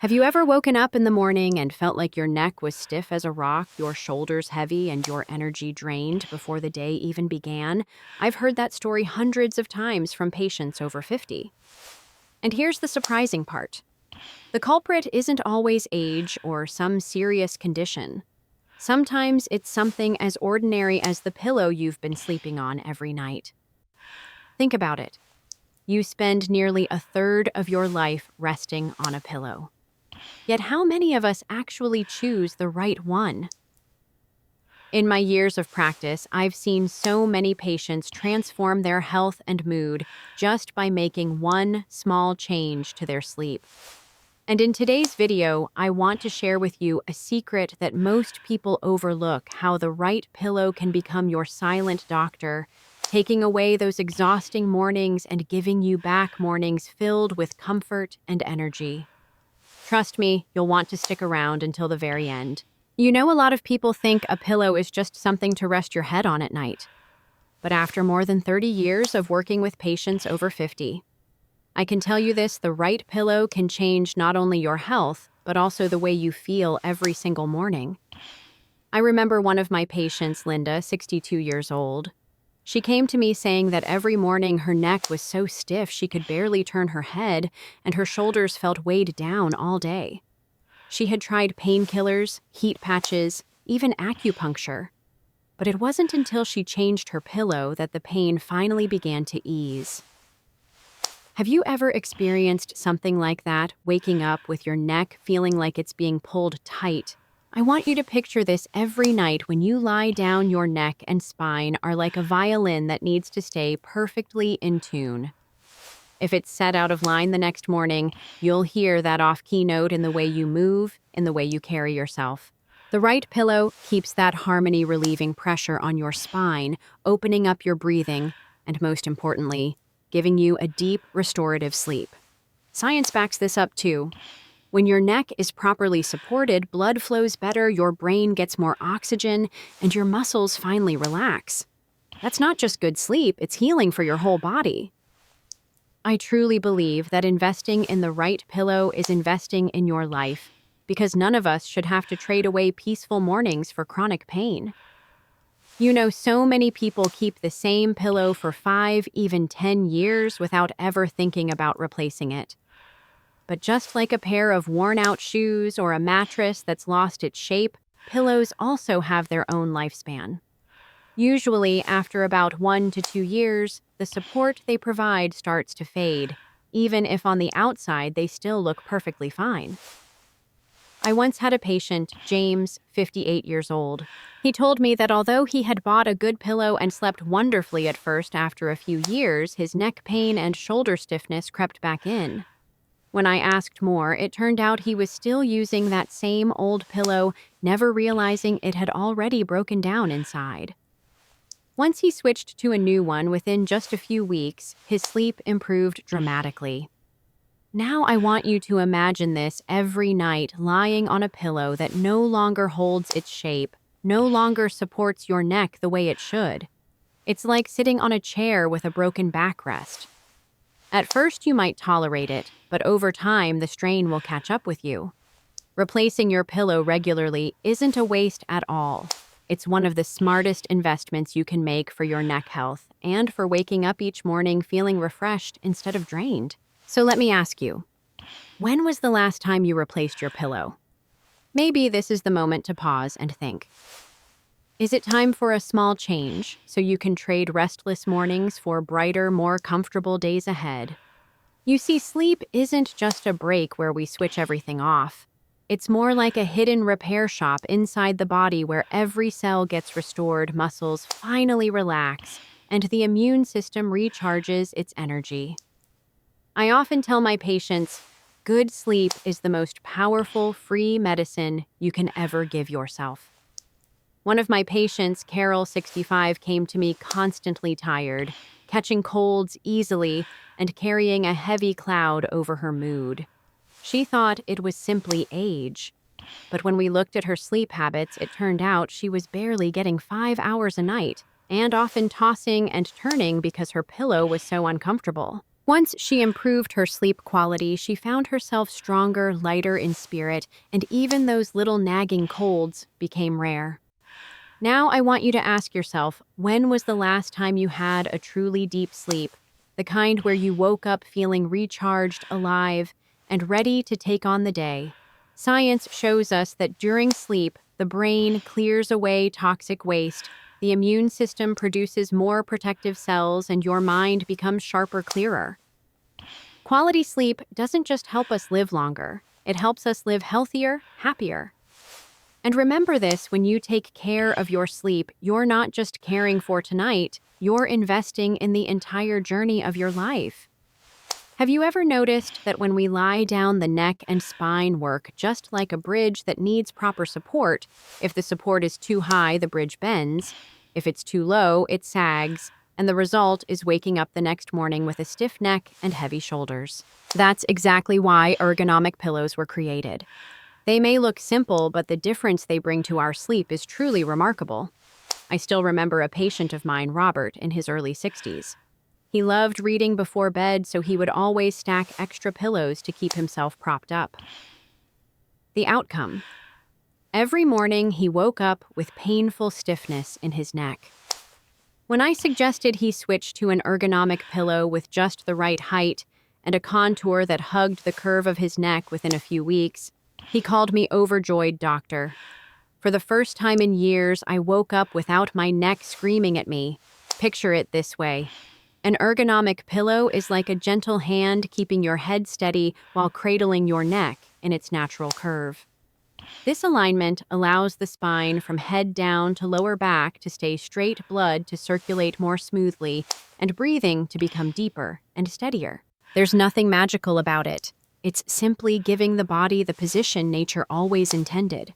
Have you ever woken up in the morning and felt like your neck was stiff as a rock, your shoulders heavy, and your energy drained before the day even began? I've heard that story hundreds of times from patients over 50. And here's the surprising part. The culprit isn't always age or some serious condition. Sometimes it's something as ordinary as the pillow you've been sleeping on every night. Think about it. You spend nearly a third of your life resting on a pillow. Yet how many of us actually choose the right one? In my years of practice, I've seen so many patients transform their health and mood just by making one small change to their sleep. And in today's video, I want to share with you a secret that most people overlook: how the right pillow can become your silent doctor, taking away those exhausting mornings and giving you back mornings filled with comfort and energy. Trust me, you'll want to stick around until the very end. You know, a lot of people think a pillow is just something to rest your head on at night. But after more than 30 years of working with patients over 50, I can tell you this: the right pillow can change not only your health, but also the way you feel every single morning. I remember one of my patients, Linda, 62 years old. She came to me saying that every morning her neck was so stiff she could barely turn her head, and her shoulders felt weighed down all day. She had tried painkillers, heat patches, even acupuncture. But it wasn't until she changed her pillow that the pain finally began to ease. Have you ever experienced something like that, waking up with your neck feeling like it's being pulled tight? I want you to picture this every night. When you lie down, your neck and spine are like a violin that needs to stay perfectly in tune. If it's set out of line the next morning, you'll hear that off-key note in the way you move, in the way you carry yourself. The right pillow keeps that harmony, relieving pressure on your spine, opening up your breathing, and most importantly, giving you a deep, restorative sleep. Science backs this up too. When your neck is properly supported, blood flows better, your brain gets more oxygen, and your muscles finally relax. That's not just good sleep, it's healing for your whole body. I truly believe that investing in the right pillow is investing in your life, because none of us should have to trade away peaceful mornings for chronic pain. You know, so many people keep the same pillow for 5, even 10 years without ever thinking about replacing it. But just like a pair of worn-out shoes or a mattress that's lost its shape, pillows also have their own lifespan. Usually, after about 1 to 2 years, the support they provide starts to fade, even if on the outside they still look perfectly fine. I once had a patient, James, 58 years old. He told me that although he had bought a good pillow and slept wonderfully at first, after a few years, his neck pain and shoulder stiffness crept back in. When I asked more, it turned out he was still using that same old pillow, never realizing it had already broken down inside. Once he switched to a new one, within just a few weeks, his sleep improved dramatically. Now I want you to imagine this every night, lying on a pillow that no longer holds its shape, no longer supports your neck the way it should. It's like sitting on a chair with a broken backrest. At first you might tolerate it, but over time the strain will catch up with you. Replacing your pillow regularly isn't a waste at all. It's one of the smartest investments you can make for your neck health and for waking up each morning feeling refreshed instead of drained. So let me ask you, when was the last time you replaced your pillow? Maybe this is the moment to pause and think. Is it time for a small change so you can trade restless mornings for brighter, more comfortable days ahead? You see, sleep isn't just a break where we switch everything off. It's more like a hidden repair shop inside the body where every cell gets restored, muscles finally relax, and the immune system recharges its energy. I often tell my patients, good sleep is the most powerful, free medicine you can ever give yourself. One of my patients, Carol, 65, came to me constantly tired, catching colds easily, and carrying a heavy cloud over her mood. She thought it was simply age. But when we looked at her sleep habits, it turned out she was barely getting 5 hours a night, and often tossing and turning because her pillow was so uncomfortable. Once she improved her sleep quality, she found herself stronger, lighter in spirit, and even those little nagging colds became rare. Now I want you to ask yourself, when was the last time you had a truly deep sleep? The kind where you woke up feeling recharged, alive, and ready to take on the day. Science shows us that during sleep, the brain clears away toxic waste, the immune system produces more protective cells, and your mind becomes sharper, clearer. Quality sleep doesn't just help us live longer, it helps us live healthier, happier. And remember this, when you take care of your sleep, you're not just caring for tonight, you're investing in the entire journey of your life. Have you ever noticed that when we lie down, the neck and spine work just like a bridge that needs proper support? If the support is too high, the bridge bends. If it's too low, it sags. And the result is waking up the next morning with a stiff neck and heavy shoulders. That's exactly why ergonomic pillows were created. They may look simple, but the difference they bring to our sleep is truly remarkable. I still remember a patient of mine, Robert, in his early 60s. He loved reading before bed, so he would always stack extra pillows to keep himself propped up. The outcome: every morning he woke up with painful stiffness in his neck. When I suggested he switch to an ergonomic pillow with just the right height and a contour that hugged the curve of his neck within a few weeks, he called me overjoyed, "Doctor. For the first time in years, I woke up without my neck screaming at me." Picture it this way. An ergonomic pillow is like a gentle hand keeping your head steady while cradling your neck in its natural curve. This alignment allows the spine from head down to lower back to stay straight, blood to circulate more smoothly, and breathing to become deeper and steadier. There's nothing magical about it. It's simply giving the body the position nature always intended.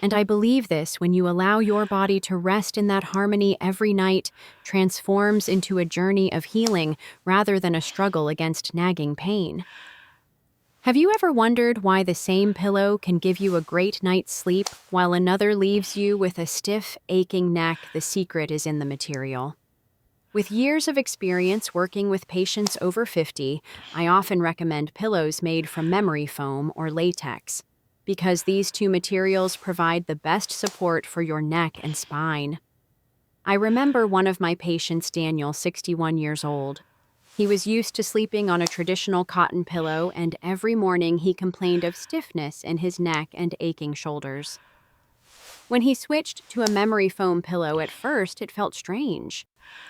And I believe this, when you allow your body to rest in that harmony every night, transforms into a journey of healing rather than a struggle against nagging pain. Have you ever wondered why the same pillow can give you a great night's sleep while another leaves you with a stiff, aching neck? The secret is in the material. With years of experience working with patients over 50, I often recommend pillows made from memory foam or latex, because these two materials provide the best support for your neck and spine. I remember one of my patients, Daniel, 61 years old. He was used to sleeping on a traditional cotton pillow, and every morning he complained of stiffness in his neck and aching shoulders. When he switched to a memory foam pillow, at first it felt strange,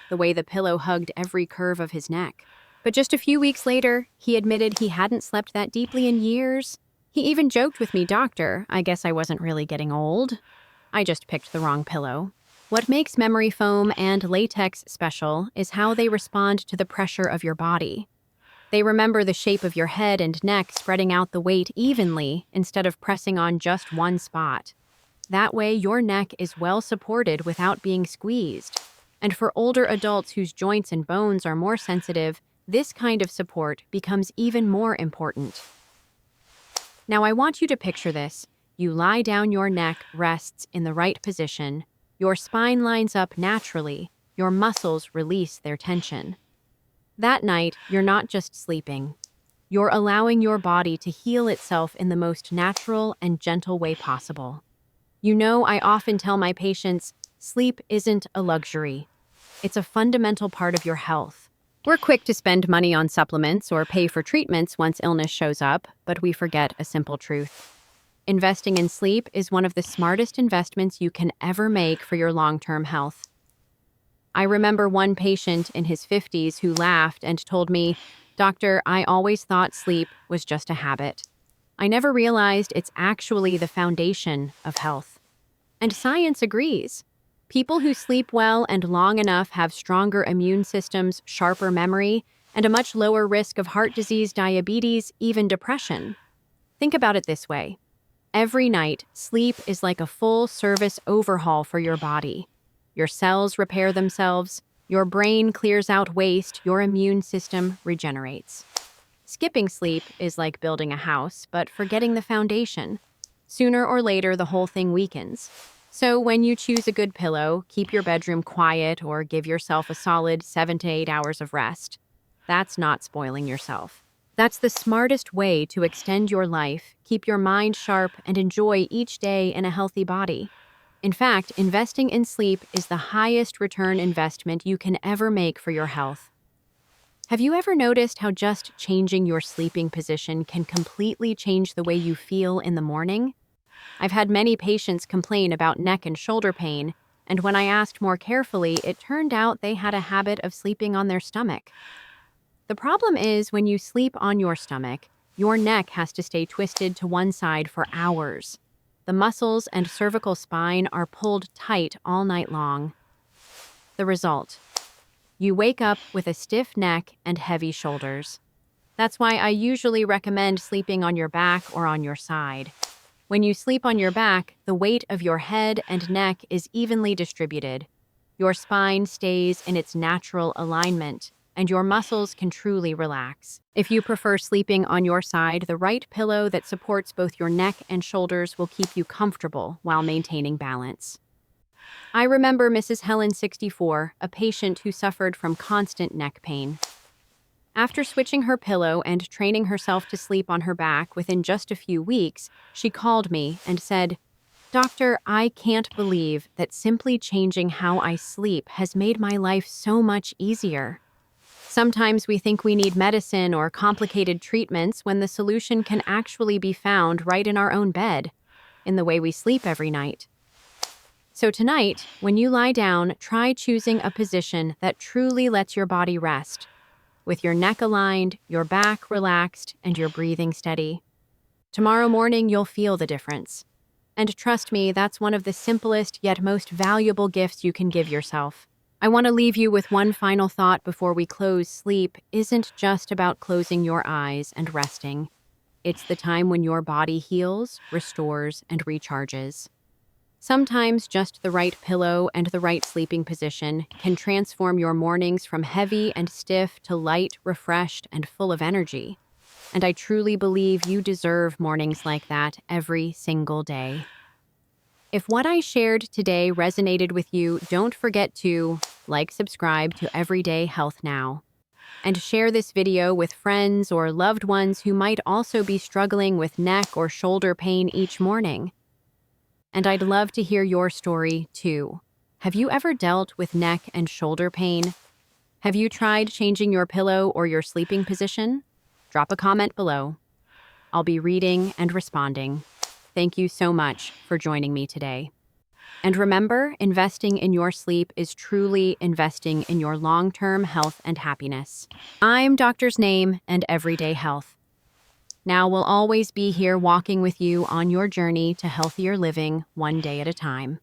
the way the pillow hugged every curve of his neck. But just a few weeks later, he admitted he hadn't slept that deeply in years. He even joked with me, "Doctor, I guess I wasn't really getting old. I just picked the wrong pillow." What makes memory foam and latex special is how they respond to the pressure of your body. They remember the shape of your head and neck, spreading out the weight evenly instead of pressing on just one spot. That way, your neck is well supported without being squeezed. And for older adults whose joints and bones are more sensitive, this kind of support becomes even more important. Now I want you to picture this. You lie down, your neck rests in the right position, your spine lines up naturally, your muscles release their tension. That night, you're not just sleeping. You're allowing your body to heal itself in the most natural and gentle way possible. You know, I often tell my patients, sleep isn't a luxury. It's a fundamental part of your health. We're quick to spend money on supplements or pay for treatments once illness shows up, but we forget a simple truth. Investing in sleep is one of the smartest investments you can ever make for your long-term health. I remember one patient in his 50s who laughed and told me, "Doctor, I always thought sleep was just a habit. I never realized it's actually the foundation of health." And science agrees. People who sleep well and long enough have stronger immune systems, sharper memory, and a much lower risk of heart disease, diabetes, even depression. Think about it this way. Every night, sleep is like a full-service overhaul for your body. Your cells repair themselves, your brain clears out waste, your immune system regenerates. Skipping sleep is like building a house, but forgetting the foundation. Sooner or later, the whole thing weakens. So when you choose a good pillow, keep your bedroom quiet or give yourself a solid 7 to 8 hours of rest. That's not spoiling yourself. That's the smartest way to extend your life, keep your mind sharp, and enjoy each day in a healthy body. In fact, investing in sleep is the highest return investment you can ever make for your health. Have you ever noticed how just changing your sleeping position can completely change the way you feel in the morning? I've had many patients complain about neck and shoulder pain, and when I asked more carefully, it turned out they had a habit of sleeping on their stomach. The problem is when you sleep on your stomach, your neck has to stay twisted to one side for hours. The muscles and cervical spine are pulled tight all night long. The result: you wake up with a stiff neck and heavy shoulders. That's why I usually recommend sleeping on your back or on your side. When you sleep on your back, the weight of your head and neck is evenly distributed. Your spine stays in its natural alignment, and your muscles can truly relax. If you prefer sleeping on your side, the right pillow that supports both your neck and shoulders will keep you comfortable while maintaining balance. I remember Mrs. Helen, 64, a patient who suffered from constant neck pain. After switching her pillow and training herself to sleep on her back within just a few weeks, she called me and said, "Doctor, I can't believe that simply changing how I sleep has made my life so much easier." Sometimes we think we need medicine or complicated treatments when the solution can actually be found right in our own bed, in the way we sleep every night. So tonight, when you lie down, try choosing a position that truly lets your body rest, with your neck aligned, your back relaxed, and your breathing steady. Tomorrow morning, you'll feel the difference. And trust me, that's one of the simplest yet most valuable gifts you can give yourself. I want to leave you with one final thought before we close. Sleep isn't just about closing your eyes and resting. It's the time when your body heals, restores, and recharges. Sometimes just the right pillow and the right sleeping position can transform your mornings from heavy and stiff to light, refreshed, and full of energy. And I truly believe you deserve mornings like that every single day. If what I shared today resonated with you, don't forget to subscribe to Everyday Health Now, and share this video with friends or loved ones who might also be struggling with neck or shoulder pain each morning. And I'd love to hear your story, too. Have you ever dealt with neck and shoulder pain? Have you tried changing your pillow or your sleeping position? Drop a comment below. I'll be reading and responding. Thank you so much for joining me today. And remember, investing in your sleep is truly investing in your long-term health and happiness. I'm Doctor's Name and Everyday Health. Now we'll always be here walking with you on your journey to healthier living, one day at a time.